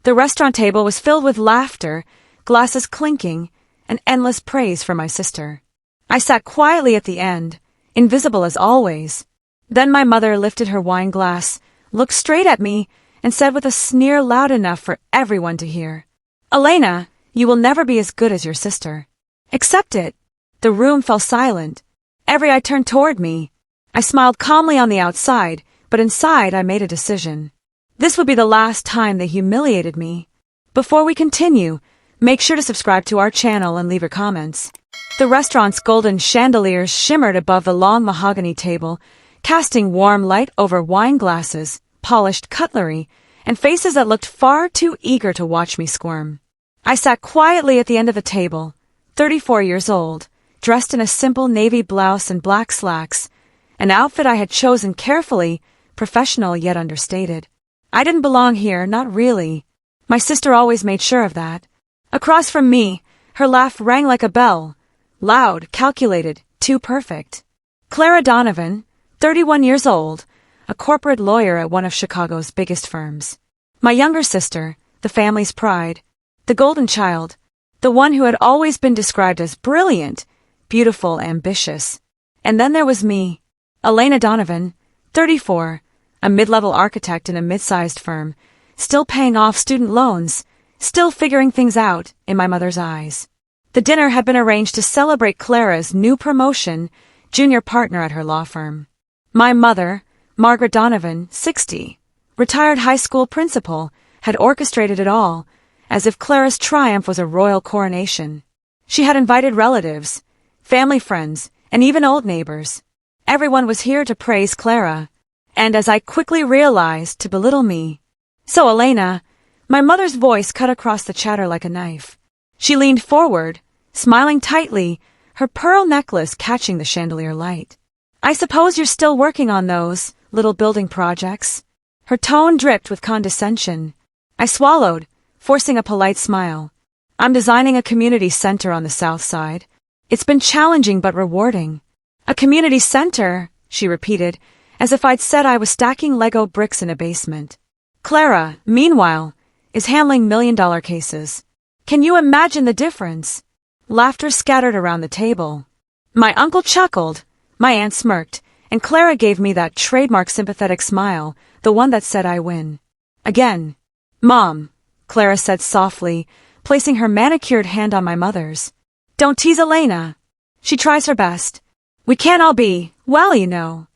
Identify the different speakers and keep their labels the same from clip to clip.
Speaker 1: The restaurant table was filled with laughter, glasses clinking, and endless praise for my sister. I sat quietly at the end, invisible as always. Then my mother lifted her wine glass, looked straight at me, and said with a sneer loud enough for everyone to hear, "Elena, you will never be as good as your sister. Accept it." The room fell silent. Every eye turned toward me. I smiled calmly on the outside, but inside I made a decision. This would be the last time they humiliated me. Before we continue, make sure to subscribe to our channel and leave your comments. The restaurant's golden chandeliers shimmered above the long mahogany table, casting warm light over wine glasses, polished cutlery, and faces that looked far too eager to watch me squirm. I sat quietly at the end of the table, 34 years old, dressed in a simple navy blouse and black slacks, an outfit I had chosen carefully, professional yet understated. I didn't belong here, not really. My sister always made sure of that. Across from me, her laugh rang like a bell. Loud, calculated, too perfect. Clara Donovan, 31 years old, a corporate lawyer at one of Chicago's biggest firms. My younger sister, the family's pride, the golden child, the one who had always been described as brilliant, beautiful, ambitious. And then there was me, Elena Donovan, 34, a mid-level architect in a mid-sized firm, still paying off student loans, still figuring things out in my mother's eyes. The dinner had been arranged to celebrate Clara's new promotion, junior partner at her law firm. My mother, Margaret Donovan, 60, retired high school principal, had orchestrated it all, as if Clara's triumph was a royal coronation. She had invited relatives, family friends, and even old neighbors. Everyone was here to praise Clara, and as I quickly realized, to belittle me. "So, Elena," my mother's voice cut across the chatter like a knife. She leaned forward, smiling tightly, her pearl necklace catching the chandelier light. "I suppose you're still working on those little building projects?" Her tone dripped with condescension. I swallowed, forcing a polite smile. "I'm designing a community center on the south side. It's been challenging but rewarding." "A community center," she repeated, as if I'd said I was stacking Lego bricks in a basement. Clara, meanwhile, is handling million-dollar cases. Can you imagine the difference? Laughter scattered around the table. My uncle chuckled, my aunt smirked, and Clara gave me that trademark sympathetic smile, the one that said I win. Again. "Mom," Clara said softly, placing her manicured hand on my mother's. "Don't tease Elena. She tries her best. We can't all be, well, you know."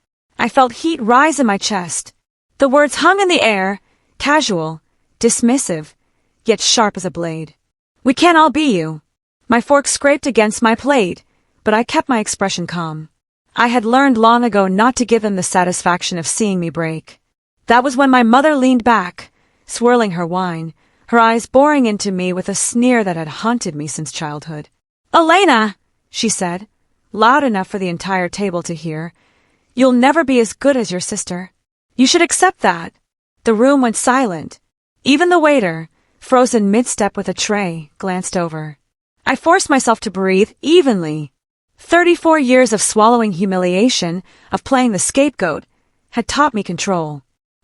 Speaker 1: I felt heat rise in my chest. The words hung in the air, casual, dismissive, yet sharp as a blade. "We can't all be you." My fork scraped against my plate, but I kept my expression calm. I had learned long ago not to give them the satisfaction of seeing me break. That was when my mother leaned back, swirling her wine, her eyes boring into me with a sneer that had haunted me since childhood. "Elena," she said, loud enough for the entire table to hear, "you'll never be as good as your sister. You should accept that." The room went silent. Even the waiter, frozen mid-step with a tray, glanced over. I forced myself to breathe evenly. 34 years of swallowing humiliation, of playing the scapegoat, had taught me control.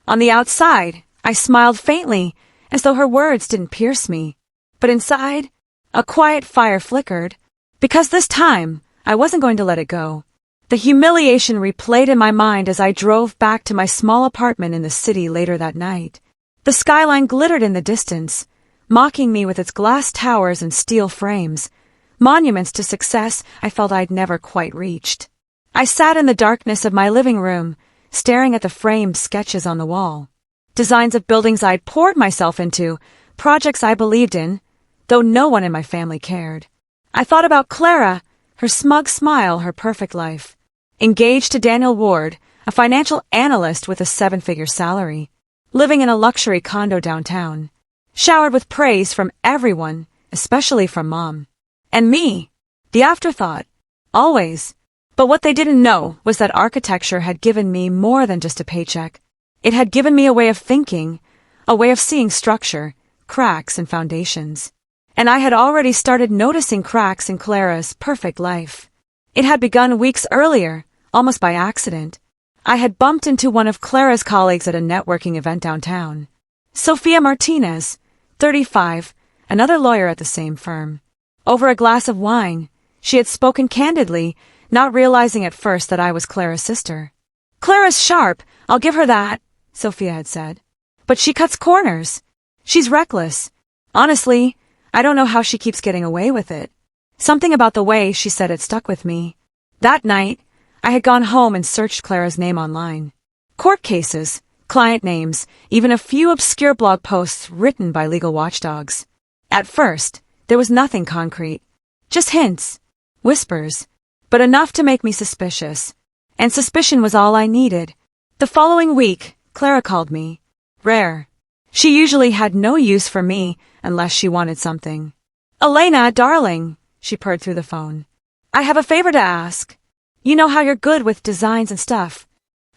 Speaker 1: On the outside, I smiled faintly, as though her words didn't pierce me. But inside, a quiet fire flickered, because this time, I wasn't going to let it go. The humiliation replayed in my mind as I drove back to my small apartment in the city later that night. The skyline glittered in the distance, mocking me with its glass towers and steel frames, monuments to success I felt I'd never quite reached. I sat in the darkness of my living room, staring at the framed sketches on the wall. Designs of buildings I'd poured myself into, projects I believed in, though no one in my family cared. I thought about Clara, her smug smile, her perfect life. Engaged to Daniel Ward, a financial analyst with a 7-figure salary, living in a luxury condo downtown, showered with praise from everyone, especially from Mom. And me, the afterthought, always. But what they didn't know was that architecture had given me more than just a paycheck. It had given me a way of thinking, a way of seeing structure, cracks and foundations. And I had already started noticing cracks in Clara's perfect life. It had begun weeks earlier, almost by accident. I had bumped into one of Clara's colleagues at a networking event downtown. Sophia Martinez, 35, another lawyer at the same firm. Over a glass of wine, she had spoken candidly, not realizing at first that I was Clara's sister. "Clara's sharp, I'll give her that," Sophia had said. "But she cuts corners. She's reckless. Honestly, I don't know how she keeps getting away with it." Something about the way she said it stuck with me. That night, I had gone home and searched Clara's name online. Court cases, client names, even a few obscure blog posts written by legal watchdogs. At first, there was nothing concrete. Just hints, whispers, but enough to make me suspicious. And suspicion was all I needed. The following week, Clara called me. Rare. She usually had no use for me unless she wanted something. "Elena, darling," she purred through the phone. "I have a favor to ask. You know how you're good with designs and stuff."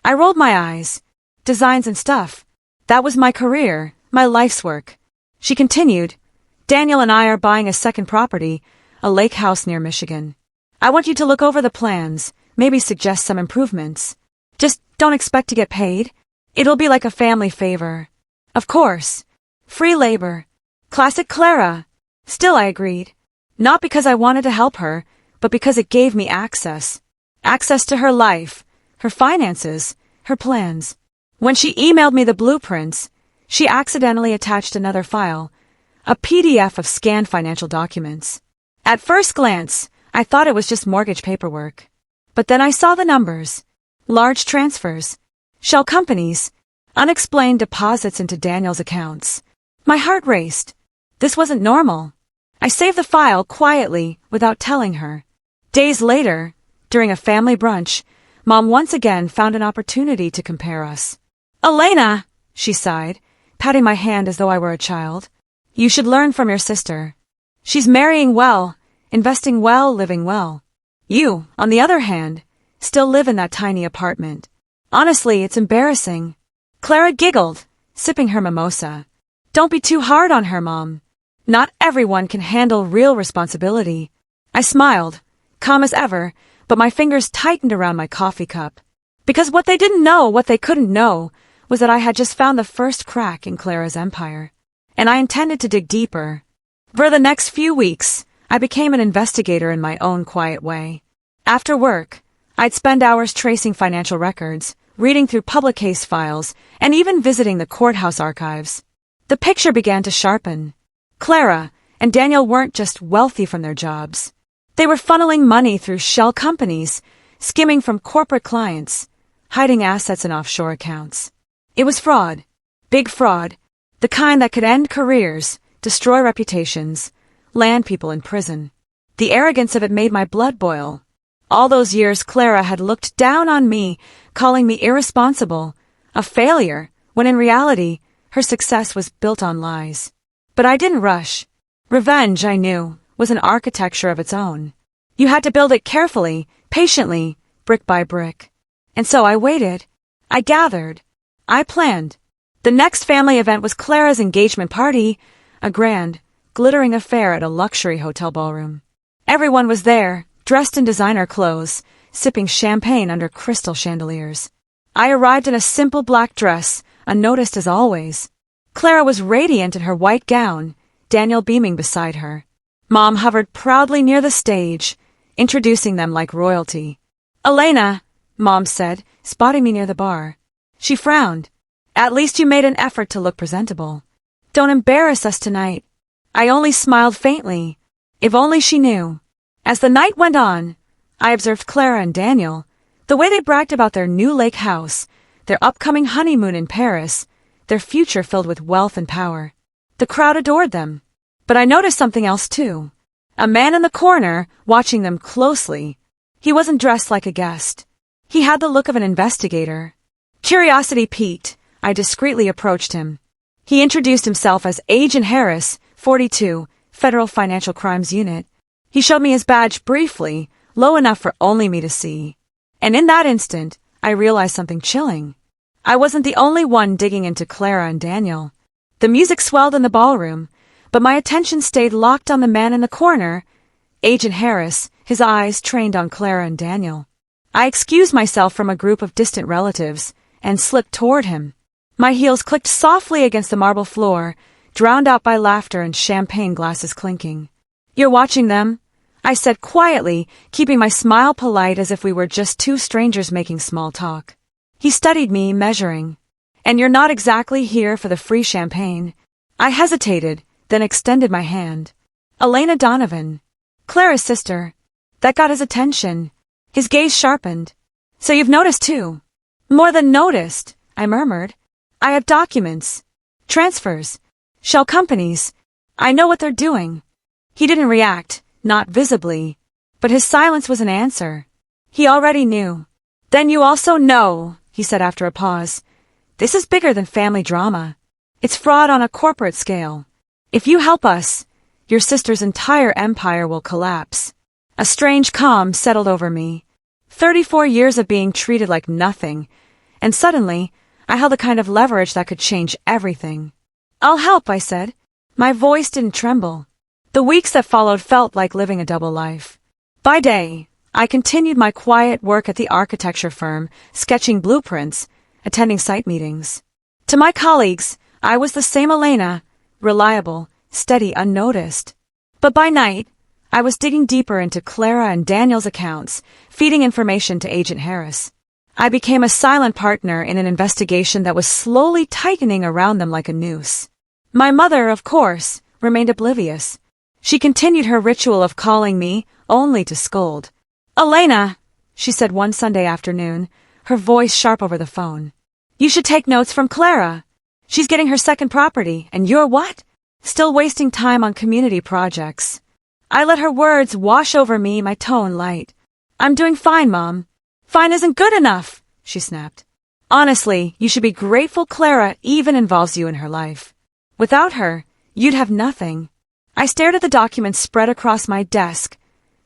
Speaker 1: I rolled my eyes. Designs and stuff. That was my career, my life's work. She continued, "Daniel and I are buying a second property, a lake house near Michigan. I want you to look over the plans, maybe suggest some improvements. Just don't expect to get paid. It'll be like a family favor. Of course. Free labor. Classic Clara." Still, I agreed. Not because I wanted to help her, but because it gave me access. Access to her life, her finances, her plans. When she emailed me the blueprints, she accidentally attached another file, a PDF of scanned financial documents. At first glance, I thought it was just mortgage paperwork. But then I saw the numbers. Large transfers. Shell companies. Unexplained deposits into Daniel's accounts. My heart raced. This wasn't normal. I saved the file quietly without telling her. Days later, during a family brunch, Mom once again found an opportunity to compare us. "Elena," she sighed, patting my hand as though I were a child. "You should learn from your sister. She's marrying well, investing well, living well. You, on the other hand, still live in that tiny apartment. Honestly, it's embarrassing." Clara giggled, sipping her mimosa. "Don't be too hard on her, Mom. Not everyone can handle real responsibility." I smiled, calm as ever, but my fingers tightened around my coffee cup. Because what they didn't know, what they couldn't know, was that I had just found the first crack in Clara's empire. And I intended to dig deeper. For the next few weeks, I became an investigator in my own quiet way. After work, I'd spend hours tracing financial records, reading through public case files, and even visiting the courthouse archives. The picture began to sharpen. Clara and Daniel weren't just wealthy from their jobs. They were funneling money through shell companies, skimming from corporate clients, hiding assets in offshore accounts. It was fraud. Big fraud. The kind that could end careers, destroy reputations, land people in prison. The arrogance of it made my blood boil. All those years Clara had looked down on me, calling me irresponsible, a failure, when in reality, her success was built on lies. But I didn't rush. Revenge, I knew, was an architecture of its own. You had to build it carefully, patiently, brick by brick. And so I waited. I gathered. I planned. The next family event was Clara's engagement party, a grand, glittering affair at a luxury hotel ballroom. Everyone was there, dressed in designer clothes, sipping champagne under crystal chandeliers. I arrived in a simple black dress, unnoticed as always. Clara was radiant in her white gown, Daniel beaming beside her. Mom hovered proudly near the stage, introducing them like royalty. "Elena," Mom said, spotting me near the bar. She frowned. "At least you made an effort to look presentable. Don't embarrass us tonight." I only smiled faintly. If only she knew. As the night went on, I observed Clara and Daniel, the way they bragged about their new lake house, their upcoming honeymoon in Paris, their future filled with wealth and power. The crowd adored them. But I noticed something else too. A man in the corner, watching them closely. He wasn't dressed like a guest. He had the look of an investigator. Curiosity piqued, I discreetly approached him. He introduced himself as Agent Harris, 42, Federal Financial Crimes Unit. He showed me his badge briefly, low enough for only me to see. And in that instant, I realized something chilling. I wasn't the only one digging into Clara and Daniel. The music swelled in the ballroom, but my attention stayed locked on the man in the corner, Agent Harris, his eyes trained on Clara and Daniel. I excused myself from a group of distant relatives and slipped toward him. My heels clicked softly against the marble floor, drowned out by laughter and champagne glasses clinking. "You're watching them?" I said quietly, keeping my smile polite as if we were just two strangers making small talk. He studied me, measuring. "And you're not exactly here for the free champagne." I hesitated, then extended my hand. "Elena Donovan, Clara's sister." That got his attention. His gaze sharpened. "So you've noticed too?" "More than noticed," I murmured. "I have documents, transfers, shell companies. I know what they're doing." He didn't react, not visibly, but his silence was an answer. He already knew. "Then you also know," he said after a pause. "This is bigger than family drama. It's fraud on a corporate scale. If you help us, your sister's entire empire will collapse." A strange calm settled over me. 34 years of being treated like nothing, and suddenly I held a kind of leverage that could change everything. "I'll help," I said. My voice didn't tremble. The weeks that followed felt like living a double life. By day, I continued my quiet work at the architecture firm, sketching blueprints, attending site meetings. To my colleagues, I was the same Elena, reliable, steady, unnoticed. But by night, I was digging deeper into Clara and Daniel's accounts, feeding information to Agent Harris. I became a silent partner in an investigation that was slowly tightening around them like a noose. My mother, of course, remained oblivious. She continued her ritual of calling me, only to scold. "Elena," she said one Sunday afternoon, her voice sharp over the phone. "You should take notes from Clara. She's getting her second property, and you're what? Still wasting time on community projects." I let her words wash over me, my tone light. "I'm doing fine, Mom." "Fine isn't good enough," she snapped. "Honestly, you should be grateful Clara even involves you in her life. Without her, you'd have nothing." I stared at the documents spread across my desk.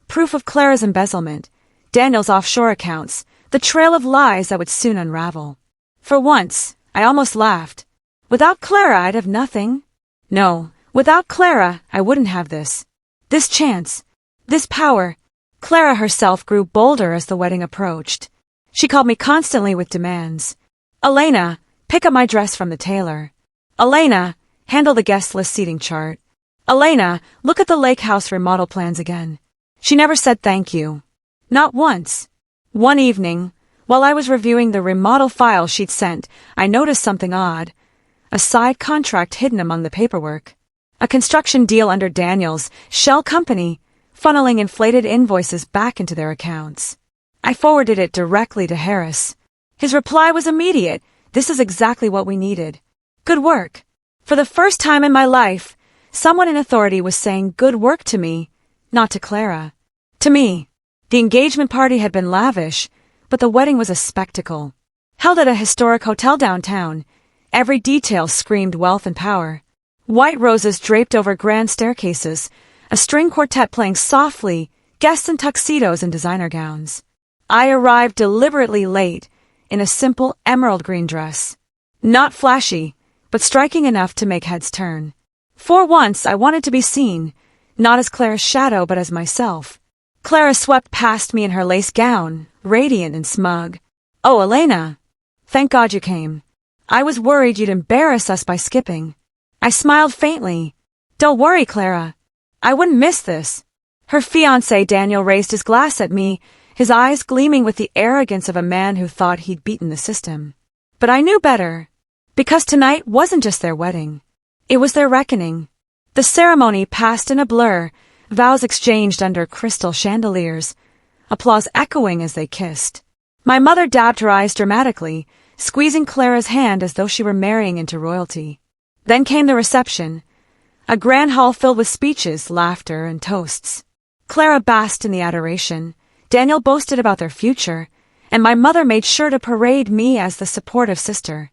Speaker 1: Proof of Clara's embezzlement, Daniel's offshore accounts, the trail of lies that would soon unravel. For once, I almost laughed. Without Clara, I'd have nothing. No, without Clara, I wouldn't have this. This chance, this power. Clara herself grew bolder as the wedding approached. She called me constantly with demands. "Elena, pick up my dress from the tailor." "Elena, handle the guest list seating chart." "Elena, look at the lake house remodel plans again." She never said thank you. Not once. One evening, while I was reviewing the remodel file she'd sent, I noticed something odd. A side contract hidden among the paperwork. A construction deal under Daniel's shell company, funneling inflated invoices back into their accounts. I forwarded it directly to Harris. His reply was immediate. "This is exactly what we needed." Good work. For the first time in my life, someone in authority was saying good work to me, not to Clara. To me. The engagement party had been lavish, but the wedding was a spectacle. Held at a historic hotel downtown, every detail screamed wealth and power. White roses draped over grand staircases, a string quartet playing softly, guests in tuxedos and designer gowns. I arrived deliberately late, in a simple emerald green dress. Not flashy, but striking enough to make heads turn. For once, I wanted to be seen, not as Clara's shadow but as myself. Clara swept past me in her lace gown, radiant and smug. "Oh, Elena. Thank God you came. I was worried you'd embarrass us by skipping." I smiled faintly. "Don't worry, Clara. I wouldn't miss this." Her fiancé Daniel raised his glass at me, his eyes gleaming with the arrogance of a man who thought he'd beaten the system. But I knew better. Because tonight wasn't just their wedding. It was their reckoning. The ceremony passed in a blur, vows exchanged under crystal chandeliers, applause echoing as they kissed. My mother dabbed her eyes dramatically, squeezing Clara's hand as though she were marrying into royalty. Then came the reception, a grand hall filled with speeches, laughter, and toasts. Clara basked in the adoration, Daniel boasted about their future, and my mother made sure to parade me as the supportive sister.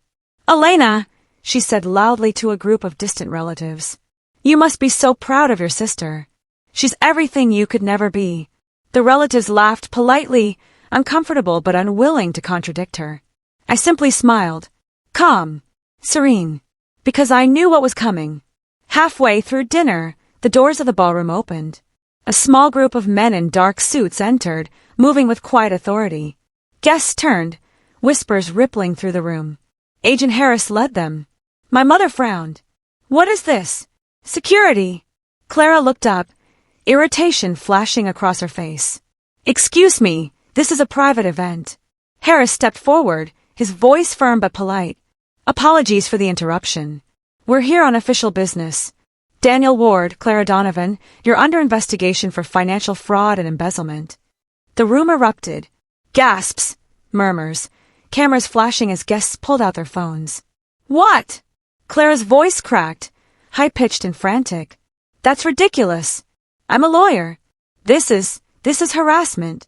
Speaker 1: "Elena," she said loudly to a group of distant relatives, "you must be so proud of your sister. She's everything you could never be." The relatives laughed politely, uncomfortable but unwilling to contradict her. I simply smiled, calm, serene, because I knew what was coming. Halfway through dinner, the doors of the ballroom opened. A small group of men in dark suits entered, moving with quiet authority. Guests turned, whispers rippling through the room. Agent Harris led them. My mother frowned. What is this? Security. Clara looked up, irritation flashing across her face. Excuse me, this is a private event. Harris stepped forward, his voice firm but polite. Apologies for the interruption. We're here on official business. Daniel Ward, Clara Donovan, you're under investigation for financial fraud and embezzlement. The room erupted. Gasps, murmurs, cameras flashing as guests pulled out their phones. What? Clara's voice cracked, high-pitched and frantic. That's ridiculous. I'm a lawyer. This is harassment.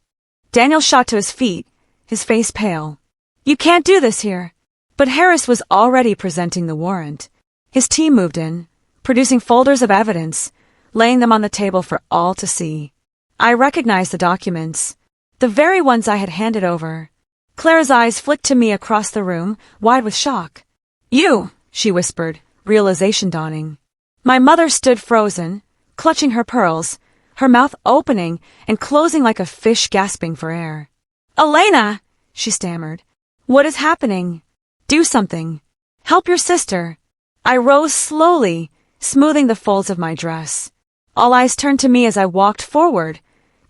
Speaker 1: Daniel shot to his feet, his face pale. You can't do this here. But Harris was already presenting the warrant. His team moved in, producing folders of evidence, laying them on the table for all to see. I recognized the documents, the very ones I had handed over. Clara's eyes flicked to me across the room, wide with shock. You, she whispered, realization dawning. My mother stood frozen, clutching her pearls, her mouth opening and closing like a fish gasping for air. Elena, she stammered. What is happening? Do something. Help your sister. I rose slowly, smoothing the folds of my dress. All eyes turned to me as I walked forward,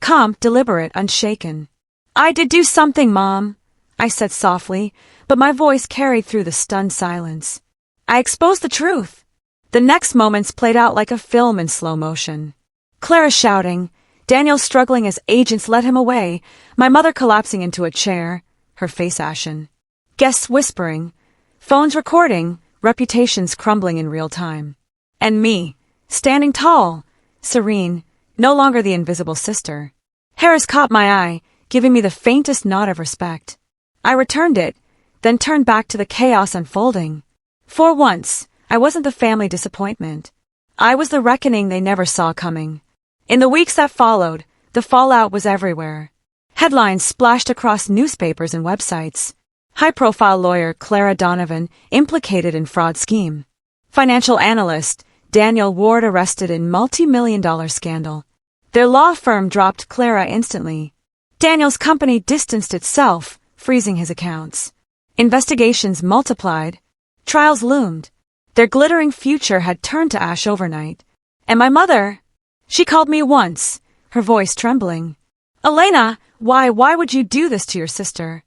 Speaker 1: calm, deliberate, unshaken. I did do something, Mom, I said softly, but my voice carried through the stunned silence. I exposed the truth. The next moments played out like a film in slow motion. Clara shouting, Daniel struggling as agents led him away, my mother collapsing into a chair, her face ashen. Guests whispering, phones recording, reputations crumbling in real time. And me, standing tall, serene, no longer the invisible sister. Harris caught my eye, giving me the faintest nod of respect. I returned it, then turned back to the chaos unfolding. For once, I wasn't the family disappointment. I was the reckoning they never saw coming. In the weeks that followed, the fallout was everywhere. Headlines splashed across newspapers and websites. High-profile lawyer Clara Donovan implicated in fraud scheme. Financial analyst Daniel Ward arrested in multi-million-dollar scandal. Their law firm dropped Clara instantly. Daniel's company distanced itself, freezing his accounts. Investigations multiplied. Trials loomed. Their glittering future had turned to ash overnight. And my mother, she called me once, her voice trembling. Elena, why would you do this to your sister?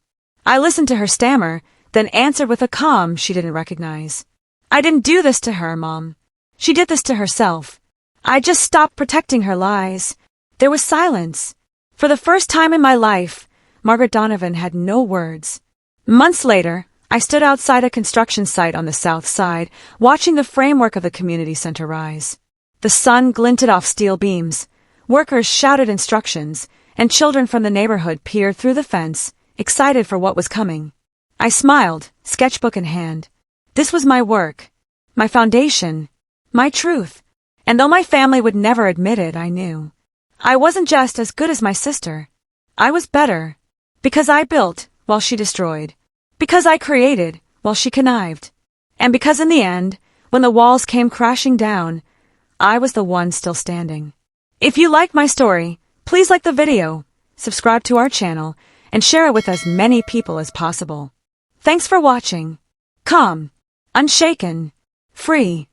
Speaker 1: I listened to her stammer, then answered with a calm she didn't recognize. I didn't do this to her, Mom. She did this to herself. I just stopped protecting her lies. There was silence. For the first time in my life, Margaret Donovan had no words. Months later, I stood outside a construction site on the south side, watching the framework of the community center rise. The sun glinted off steel beams, workers shouted instructions, and children from the neighborhood peered through the fence, excited for what was coming. I smiled, sketchbook in hand. This was my work, my foundation, my truth. And though my family would never admit it, I knew. I wasn't just as good as my sister. I was better. Because I built while she destroyed. Because I created while she connived. And because in the end, when the walls came crashing down, I was the one still standing. If you like my story, please like the video, subscribe to our channel, and share it with as many people as possible. Thanks for watching. Calm, unshaken, free.